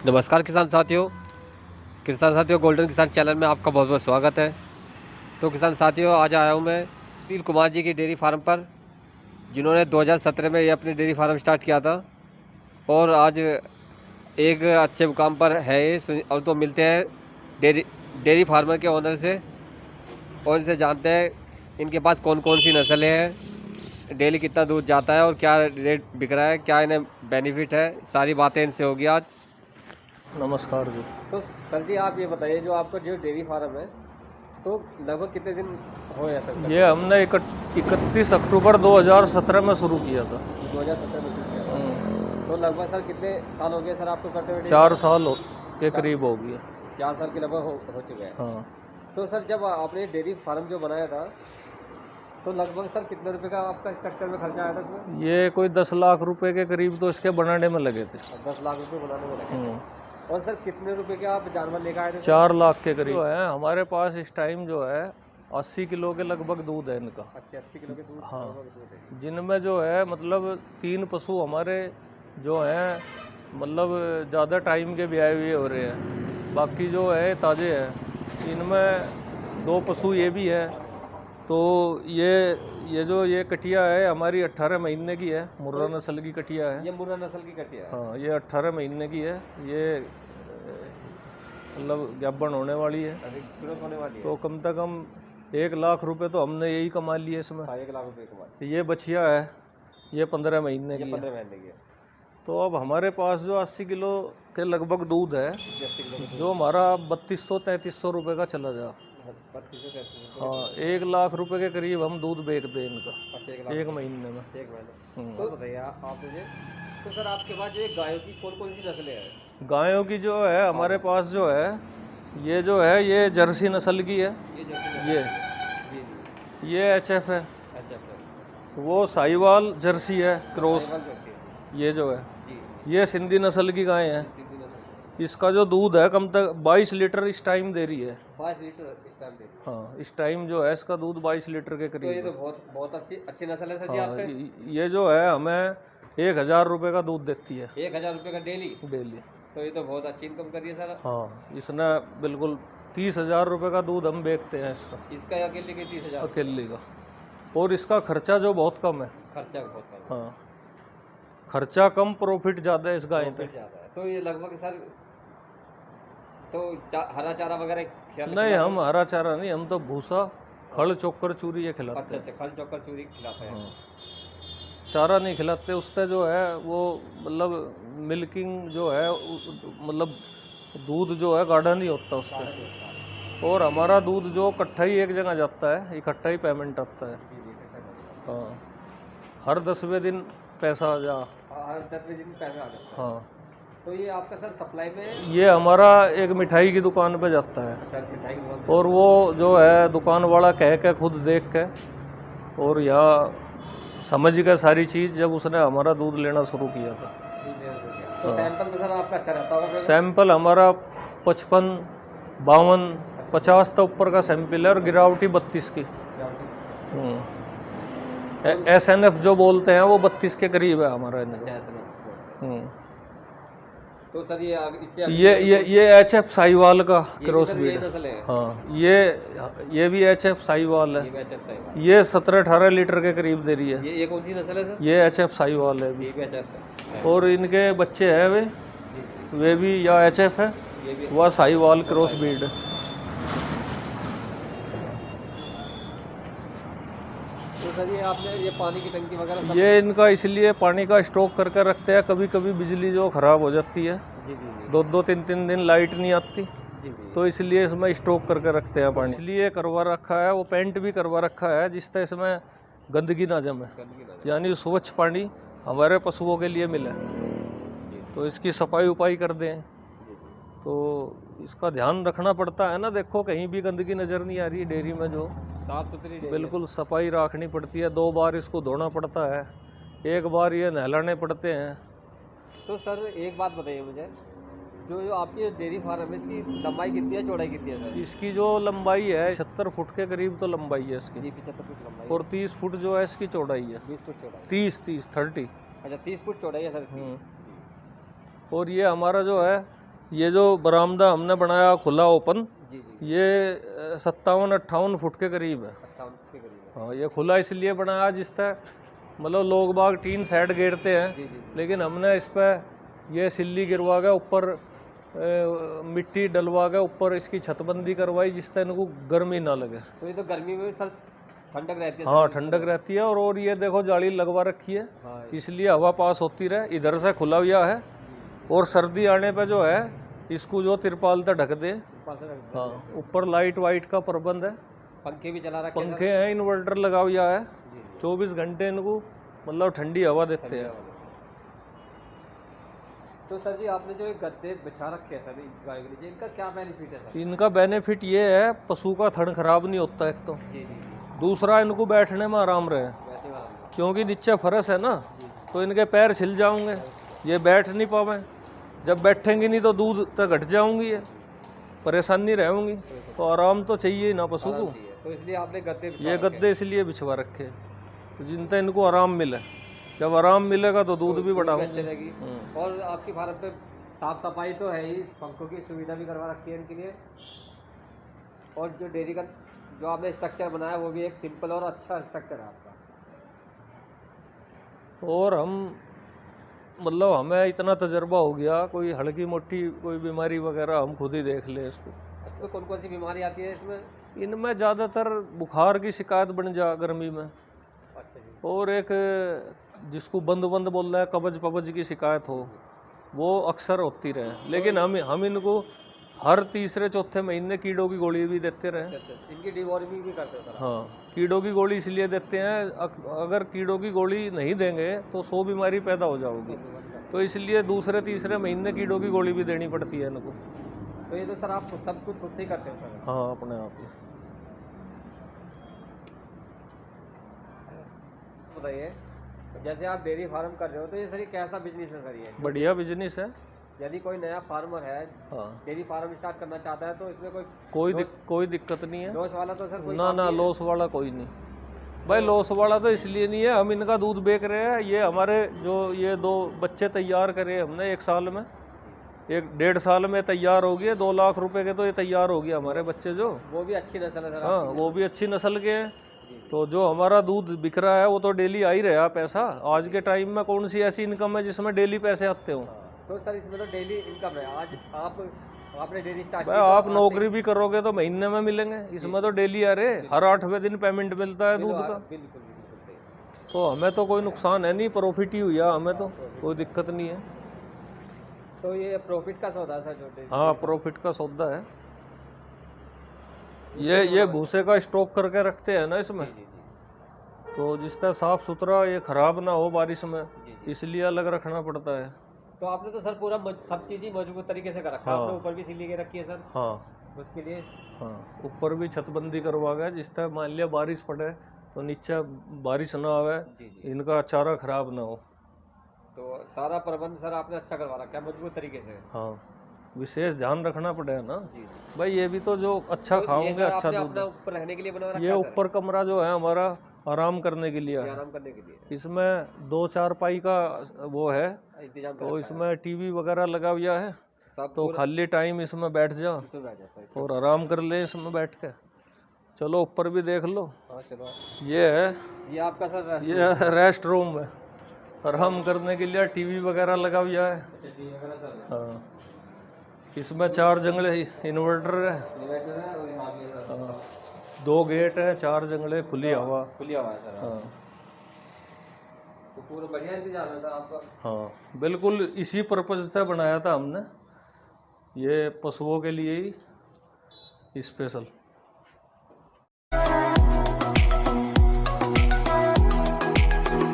नमस्कार किसान साथियों गोल्डन किसान चैनल में आपका बहुत बहुत स्वागत है। तो किसान साथियों, आज आया हूँ मैं सुनील कुमार जी की डेयरी फार्म पर, जिन्होंने 2017 में ये अपनी डेयरी फार्म स्टार्ट किया था और आज एक अच्छे मुकाम पर है ये। और तो मिलते हैं डेयरी फार्मर के ओनर से और इनसे जानते हैं इनके पास कौन कौन सी नस्लें हैं, डेली कितना दूध जाता है और क्या रेट बिक रहा है, क्या इन्हें बेनिफिट है, सारी बातें इनसे होगी आज। नमस्कार जी। तो सर जी, आप ये बताइए, जो आपका जो डेयरी फार्म है तो लगभग कितने दिन हो गया सर? ये हमने 31 अक्टूबर 2017 में शुरू किया था। 2017 में शुरू किया था। तो लगभग सर कितने साल हो गए सर आपको करते हुए? 4 साल के करीब हो गया। 4 साल के लगभग हो चुके हैं। हाँ। तो सर, जब आपने डेयरी फार्म जो बनाया था तो लगभग सर कितने रुपए का आपका स्ट्रक्चर में खर्चा आया था इसमें? ये कोई 10 लाख रुपए के करीब तो इसके बनाने में लगे थे। 10 लाख रुपए बनाने में लगे। और सर कितने रुपए के आप जानवर लेकर आए थे? 4 लाख के करीब है। हमारे पास इस टाइम जो है 80 किलो के लगभग दूध है इनका। अच्छा, 80 किलो के दूध? हाँ, जिनमें जो है मतलब 3 पशु हमारे जो हैं मतलब ज़्यादा टाइम के ब्याए हुए हो रहे हैं, बाकी जो है ताज़े हैं। इनमें 2 पशु ये भी है। तो ये कटिया है हमारी 18 महीने की है, मुर्रा नस्ल की कटिया है। ये मुर्रा नस्ल की कटिया है? हाँ, ये 18 महीने की है। ये मतलब गब्बन होने वाली है। होने वाली है। तो कम से कम 1 लाख रुपए तो हमने यही कमा लिए इसमें। 1 लाख रुपए कमा। ये ये बछिया है, ये 15 महीने की है। 15 महीने की है। तो अब हमारे पास जो 80 किलो के लगभग दूध है, जो हमारा 3200-3300 रुपये का चला जा। हाँ, 1 लाख रुपए के करीब हम दूध बेचते हैं इनका। अच्छा, एक महीने में। एक महीने। तो बताइए आप मुझे, तो सर आपके पास जो गायों की कौन कौन सी नस्लें हैं? गायों की जो है हमारे पास जो है ये जर्सी नस्ल की है। ये HF है। अच्छा, वो साहिवाल जर्सी है क्रॉस। ये जो है ये सिंधी नस्ल की गाय है। इसका जो दूध है कम तक 22 लीटर इस टाइम दे रही है। 22 लीटर इस टाइम दे? हाँ, इस टाइम जो है इसका दूध 22 लीटर के करीब। तो ये तो बहुत अच्छी नस्ल है सर जी आपके। ये जो है हमें 1000 रुपये का दूध देती है। 1000 रुपये का डेली? तो ये तो बहुत अच्छी इनकम कर रही है सर। हाँ, इसने बिल्कुल 30,000 रुपये का दूध हम बेचते हैं इसका अकेले के 30,000? अकेले का। और इसका खर्चा जो बहुत कम है। खर्चा बहुत कम? हाँ, खर्चा कम, प्रॉफिट ज़्यादा है इस गाय पे। तो ये लगभग सर तो हरा चारा वगैरह नहीं, हम हरा चारा नहीं, हम तो भूसा, खल, चोकर, चूरी ये खिलाते हैं। अच्छा, खल, चोकर, चूरी खिलाते हैं। हाँ, चारा नहीं खिलाते। उससे जो है वो मतलब मिल्किंग जो है मतलब दूध जो है गाढ़ा नहीं होता उससे। और हमारा दूध जो इकट्ठा ही एक जगह जाता है, इकट्ठा ही पेमेंट आता है। हाँ, हर 10वें दिन पैसा आ जा। हर 10वें दिन पैसा आ जाता है? हाँ। तो ये आपका सर सप्लाई में? ये हमारा एक मिठाई की दुकान पे जाता है। सर मिठाई की दुकान? और वो जो है दुकान वाला कह के खुद देख के और यहाँ समझ के सारी चीज़, जब उसने हमारा दूध लेना शुरू किया था। तो सैंपल तो सर आपका अच्छा रहता होगा? सैंपल हमारा 55, 52, 50 तक ऊपर का सैंपल है और गिरावटी 32 की। SNF जो बोलते हैं वो 32 के करीब है हमारा। तो सर ये ये HF साहिवाल का क्रॉस ब्रीड है। हाँ, ये भी HF साहिवाल है। ये 17-18 लीटर के करीब दे रही है। ये कौन सी नस्ल है सर? ये HF साहिवाल है। ये भी HF है। और इनके बच्चे हैं वे भी या HF है वह साहिवाल क्रॉस ब्रीड है। तो सर ये आपने ये पानी की टंकी वगैरह? ये इनका इसलिए पानी का स्टॉक करके रखते हैं, कभी कभी बिजली जो ख़राब हो जाती है, 2-2, 3-3 दिन लाइट नहीं आती, तो इसलिए इसमें स्टॉक करके रखते हैं पानी। इसलिए करवा रखा है, वो पेंट भी करवा रखा है जिससे इसमें गंदगी ना जमे, यानी स्वच्छ पानी हमारे पशुओं के लिए मिले। तो इसकी सफाई उपाई कर दें, तो इसका ध्यान रखना पड़ता है ना। देखो कहीं भी गंदगी नज़र नहीं आ रही डेयरी में, जो साफ सुथरी बिल्कुल सफाई रखनी पड़ती है। 2 बार इसको धोना पड़ता है, 1 बार ये नहलाने पड़ते हैं। तो सर एक बात बताइए मुझे, जो आपकी डेयरी फार्म है इसकी लंबाई कितनी है, चौड़ाई कितनी है सर? इसकी जो लंबाई है 76 फुट के करीब तो लंबाई है इसकी। 75 फुट लंबाई। और 30 फुट जो है इसकी चौड़ाई है। 20 फुट चौड़ाई? 30 30 30। अच्छा, 30 फुट चौड़ाई है सर इसकी। और ये हमारा जो है ये जो बरामदा हमने बनाया खुला ओपन, जी जी, ये 57-58 फुट के करीब है। 58 के करीब है। हाँ, ये खुला इसलिए बनाया जिस तरह मतलब लोग बाग टीन साइड घेरते हैं, जी जी, लेकिन हमने इस पर ये सिल्ली गिरवा के ऊपर मिट्टी डलवा के ऊपर इसकी छतबंदी करवाई जिस तरह इनको गर्मी ना लगे। तो ये तो गर्मी में भी सर ठंडक रहती है। हाँ, ठंडक रहती है। और ये देखो जाली लगवा रखी है, हाँ, इसलिए हवा पास होती रहे। इधर से खुला हुआ है, और सर्दी आने पे जो है इसको जो तिरपाल से ढक दे। ऊपर से रख दो। हाँ, ऊपर लाइट वाइट का प्रबंध है, पंखे भी चला रखे हैं पंखे हैं, इन्वर्टर लगा हुआ है, सर। जी जी, 24 घंटे इनको मतलब ठंडी हवा देते हैं। तो सर जी आपने जो ये गद्दे बिछा रखे हैं सर गाय के नीचे, इनका क्या बेनिफिट है सर? इनका बेनिफिट ये है, पशु का थन खराब नहीं होता एक तो, जी जी जी, दूसरा इनको बैठने में आराम रहे, वैसे वाला नहीं। क्योंकि नीचे फर्श है ना, जी जी, तो इनके पैर छिल जाओगे, ये बैठ नहीं पावे। जब बैठेंगे नहीं तो दूध तक घट जाऊंगी, ये परेशानी रहेंगी, तो आराम तो चाहिए ही ना पशु को। आराम चाहिए, तो इसलिए आपने गद्दे बिछा ये रखे हैं। गद्दे इसलिए बिछवा रखे हैं, तो जिनसे इनको आराम मिले। जब आराम मिलेगा तो दूध भी अच्छी बढ़ाऊंगे। रहेगी। और आपकी फार्म पे साफ सफाई तो है ही, पंखों की सुविधा भी करवा रखी है इनके लिए। और जो डेयरी का जो आपने स्ट्रक्चर बनाया वो भी एक सिंपल और अच्छा स्ट्रक्चर है आपका। और हम मतलब हमें इतना तजर्बा हो गया, कोई हल्की मोटी कोई बीमारी वगैरह हम खुद ही देख ले इसको। तो कौन कौन सी बीमारी आती है इसमें? इनमें ज़्यादातर बुखार की शिकायत बन जा गर्मी में, अच्छा जी, और एक जिसको बंद बंद बोल रहा है, कब्ज पबज की शिकायत हो, वो अक्सर होती रहे। लेकिन हम इनको हर तीसरे चौथे महीने कीड़ों की गोली भी देते रहे। अच्छा अच्छा, इनकी डिवॉर्मिंग भी करते हो सर आप? हाँ, कीड़ों की गोली इसलिए देते हैं, अगर कीड़ों की गोली नहीं देंगे तो 100 बीमारी पैदा हो जाओगी, तो इसलिए दूसरे तीसरे महीने कीड़ों की गोली भी देनी पड़ती है इनको। तो ये तो सर आप सब कुछ खुद से ही करते हो सर? हाँ, अपने आप ही। बताइए, जैसे आप डेयरी फार्म कर रहे हो तो ये सर ये कैसा बिजनेस है सर ये? बढ़िया बिजनेस है। यदि कोई नया फार्मर है हाँ, डेयरी फार्म स्टार्ट करना चाहता है तो इसमें कोई दिक्कत नहीं है। लॉस वाला तो सर कोई ना काम ना, नहीं है? लॉस वाला कोई नहीं भाई। लॉस वाला तो इसलिए नहीं है, हम इनका दूध बेच रहे हैं। ये हमारे जो ये 2 बच्चे तैयार करे हमने 1 साल में, 1-1.5 साल में तैयार हो गए। 2 लाख रुपए के तो ये तैयार हो गए हमारे बच्चे जो। वो भी अच्छी नस्ल है सर हाँ, आपकी? वो भी अच्छी नस्ल के हैं। जी, जी। तो जो हमारा दूध बिक रहा है वो तो डेली आ ही रहा पैसा। आज के टाइम में कौन सी ऐसी इनकम है जिसमें डेली पैसे आते हों? हाँ, तो सर इसमें तो डेली इनकम है। आज आपने डेयरी स्टार्ट भाई, आप नौकरी भी करोगे तो महीने में मिलेंगे, इसमें तो डेली आ रहे, हर 8वें दिन पेमेंट मिलता है दूध का। बिल्कुल बिल्कुल सही। तो हमें तो कोई नुकसान है नहीं, प्रॉफिट ही हुआ हमें, तो कोई दिक्कत नहीं है। तो ये प्रॉफिट का सौदा है सर जो डेयरी? हाँ, प्रॉफिट का सौदा है। ये भूसे का स्टॉक करके रखते हैं ना इसमें, जी जी जी, तो जिस तरह साफ सुथरा ये खराब ना हो बारिश में, जी जी। इसलिए अलग रखना पड़ता है। तो आपने तो सर पूरा सब चीज़ ही मजबूत तरीके से कर रखा है। हाँ। आपने ऊपर भी सिल्ली के रखी है सर हाँ उसके लिए? हाँ, ऊपर भी छतबंदी करवा गया, जिस तरह मान लिया बारिश पड़े तो नीचे बारिश ना आवे, जी जी। इनका चारा खराब ना हो। तो सारा प्रबंध सर आपने अच्छा करवा रखा है मजबूत तरीके से? हाँ, विशेष ध्यान रखना पड़ेगा ना जी जी। भाई। ये भी तो जो अच्छा तो ये खाओगे सर अच्छा आपने दूध। अपना ऊपर रहने के लिए बना रखा ये है सर? ऊपर कमरा जो है हमारा आराम करने के लिए ये है। आराम करने के लिए इसमें 2 चारपाई का वो है, इंतजाम कर तो रखा है। इसमें टीवी वगैरह लगा हुआ है, सब तो पूरा खाली टाइम इसमें बैठ जा इसमें बैठ जाता है। और आराम कर ले इसमें बैठ के। चलो ऊपर भी देख लो, हाँ चलो, ये है, ये आपका सर ये रेस्ट रूम है, आराम करने के लिए टीवी वगैरह लगा हुआ है। हाँ, इसमें 4 जंगले इन्वर्टर है। हाँ, 2 गेट है, 4 जंगले, खुली हवा। खुली हवा है सर। हाँ तो पूरा बढ़िया इंतजाम है सर आपका? हाँ, बिल्कुल इसी पर्पज से बनाया था हमने, ये पशुओं के लिए ही स्पेशल।